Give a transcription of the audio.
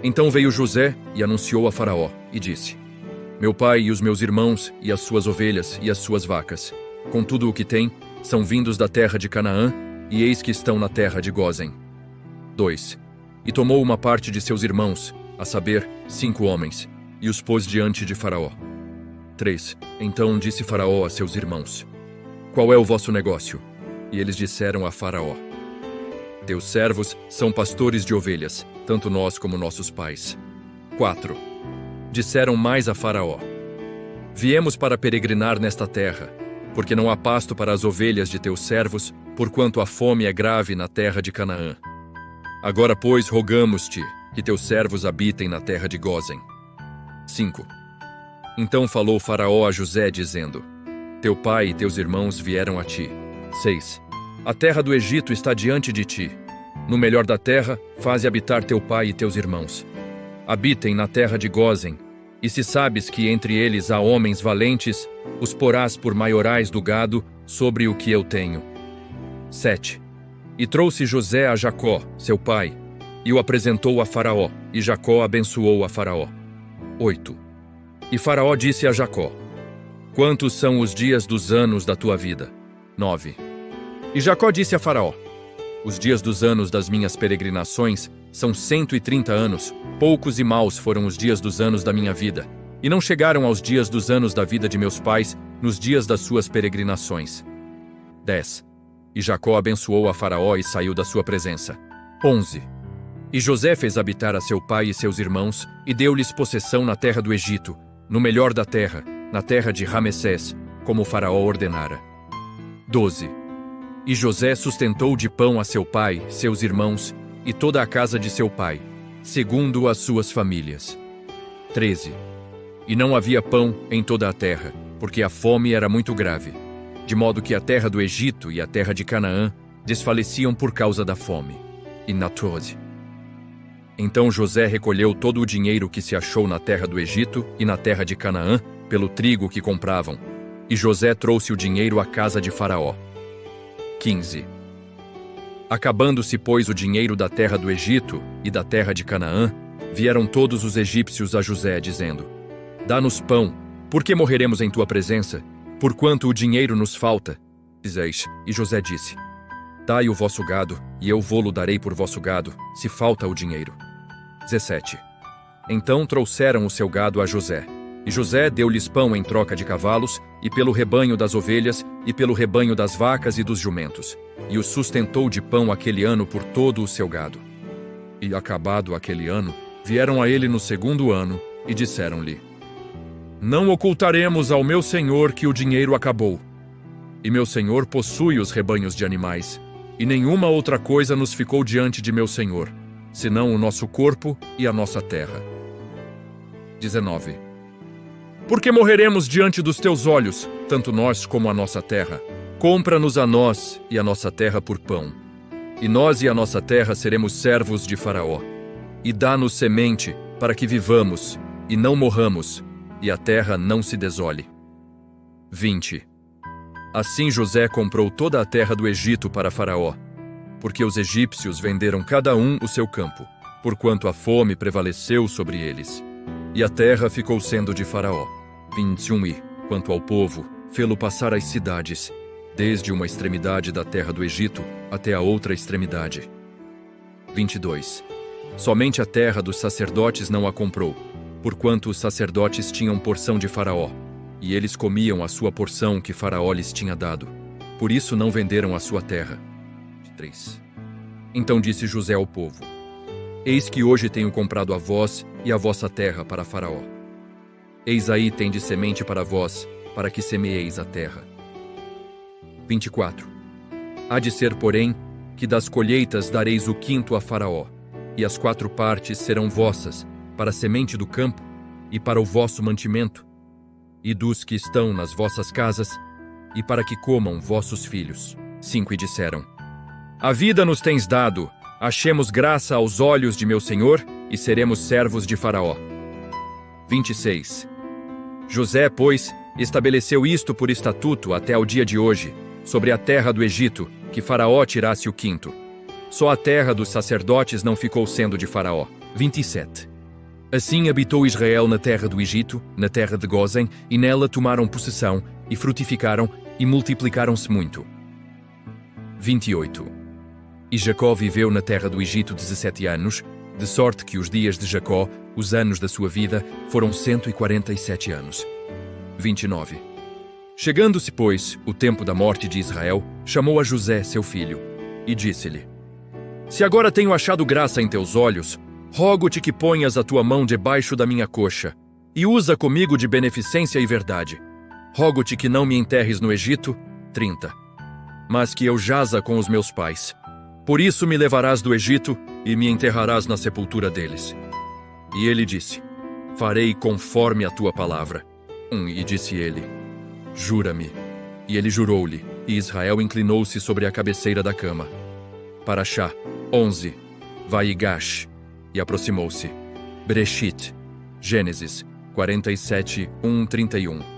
Então veio José e anunciou a Faraó, e disse: Meu pai e os meus irmãos, e as suas ovelhas, e as suas vacas, com tudo o que tem, são vindos da terra de Canaã, e eis que estão na terra de Gósen. 2. E tomou uma parte de seus irmãos, a saber, 5 homens, e os pôs diante de Faraó. 3. Então disse Faraó a seus irmãos: Qual é o vosso negócio? E eles disseram a Faraó: Teus servos são pastores de ovelhas, tanto nós como nossos pais. 4. Disseram mais a Faraó: Viemos para peregrinar nesta terra, porque não há pasto para as ovelhas de teus servos, porquanto a fome é grave na terra de Canaã. Agora, pois, rogamos-te que teus servos habitem na terra de Gósen. 5. Então falou Faraó a José, dizendo: Teu pai e teus irmãos vieram a ti. 6. A terra do Egito está diante de ti. No melhor da terra, faze habitar teu pai e teus irmãos. Habitem na terra de Gósen, e se sabes que entre eles há homens valentes, os porás por maiorais do gado sobre o que eu tenho. 7. E trouxe José a Jacó, seu pai, e o apresentou a Faraó, e Jacó abençoou a Faraó. 8. E Faraó disse a Jacó: Quantos são os dias dos anos da tua vida? 9. E Jacó disse a Faraó: Os dias dos anos das minhas peregrinações são 130 anos, poucos e maus foram os dias dos anos da minha vida, e não chegaram aos dias dos anos da vida de meus pais nos dias das suas peregrinações. 10. E Jacó abençoou a Faraó e saiu da sua presença. 11. E José fez habitar a seu pai e seus irmãos, e deu-lhes possessão na terra do Egito, no melhor da terra, na terra de Ramessés, como o Faraó ordenara. 12. E José sustentou de pão a seu pai, seus irmãos, e toda a casa de seu pai, segundo as suas famílias. 13. E não havia pão em toda a terra, porque a fome era muito grave, de modo que a terra do Egito e a terra de Canaã desfaleciam por causa da fome. E 14. Então José recolheu todo o dinheiro que se achou na terra do Egito e na terra de Canaã, pelo trigo que compravam, e José trouxe o dinheiro à casa de Faraó. 15. Acabando-se, pois, o dinheiro da terra do Egito e da terra de Canaã, vieram todos os egípcios a José, dizendo: Dá-nos pão, porque morreremos em tua presença, porquanto o dinheiro nos falta. E José disse: Dai o vosso gado, e eu vô-lo darei por vosso gado, se falta o dinheiro. 17. Então trouxeram o seu gado a José, e José deu-lhes pão em troca de cavalos, e pelo rebanho das ovelhas, e pelo rebanho das vacas e dos jumentos, e os sustentou de pão aquele ano por todo o seu gado. E acabado aquele ano, vieram a ele no segundo ano, e disseram-lhe: Não ocultaremos ao meu senhor que o dinheiro acabou. E meu senhor possui os rebanhos de animais, e nenhuma outra coisa nos ficou diante de meu senhor, senão o nosso corpo e a nossa terra. 19. Porque morreremos diante dos teus olhos, tanto nós como a nossa terra. Compra-nos a nós e a nossa terra por pão. E nós e a nossa terra seremos servos de Faraó. E dá-nos semente, para que vivamos, e não morramos, e a terra não se desole. 20. Assim José comprou toda a terra do Egito para Faraó, porque os egípcios venderam cada um o seu campo, porquanto a fome prevaleceu sobre eles. E a terra ficou sendo de Faraó. 21. E, quanto ao povo, fê-lo passar as cidades, desde uma extremidade da terra do Egito até a outra extremidade. 22. Somente a terra dos sacerdotes não a comprou, porquanto os sacerdotes tinham porção de Faraó, e eles comiam a sua porção que Faraó lhes tinha dado. Por isso não venderam a sua terra. 3. Então disse José ao povo: Eis que hoje tenho comprado a vós e a vossa terra para Faraó. Eis aí tendes semente para vós, para que semeeis a terra. 24. Há de ser, porém, que das colheitas dareis o quinto a Faraó, e as 4 partes serão vossas, para a semente do campo, e para o vosso mantimento, e dos que estão nas vossas casas, e para que comam vossos filhos. 5. E disseram: A vida nos tens dado, achemos graça aos olhos de meu senhor, e seremos servos de Faraó. 26. José, pois, estabeleceu isto por estatuto até ao dia de hoje, sobre a terra do Egito, que Faraó tirasse o quinto. Só a terra dos sacerdotes não ficou sendo de Faraó. 27. Assim habitou Israel na terra do Egito, na terra de Gósen, e nela tomaram possessão, e frutificaram, e multiplicaram-se muito. 28. E Jacó viveu na terra do Egito 17 anos, de sorte que os dias de Jacó, os anos da sua vida, foram 147 anos. 29. Chegando-se, pois, o tempo da morte de Israel, chamou a José, seu filho, e disse-lhe: Se agora tenho achado graça em teus olhos, rogo-te que ponhas a tua mão debaixo da minha coxa, e usa comigo de beneficência e verdade. Rogo-te que não me enterres no Egito. 30. Mas que eu jaza com os meus pais. Por isso me levarás do Egito, e me enterrarás na sepultura deles. E ele disse: Farei conforme a tua palavra. E disse ele: Jura-me. E ele jurou-lhe, e Israel inclinou-se sobre a cabeceira da cama. Parashá 11. Vaigash. E aproximou-se. Bereshit. Gênesis 47, 1, 31.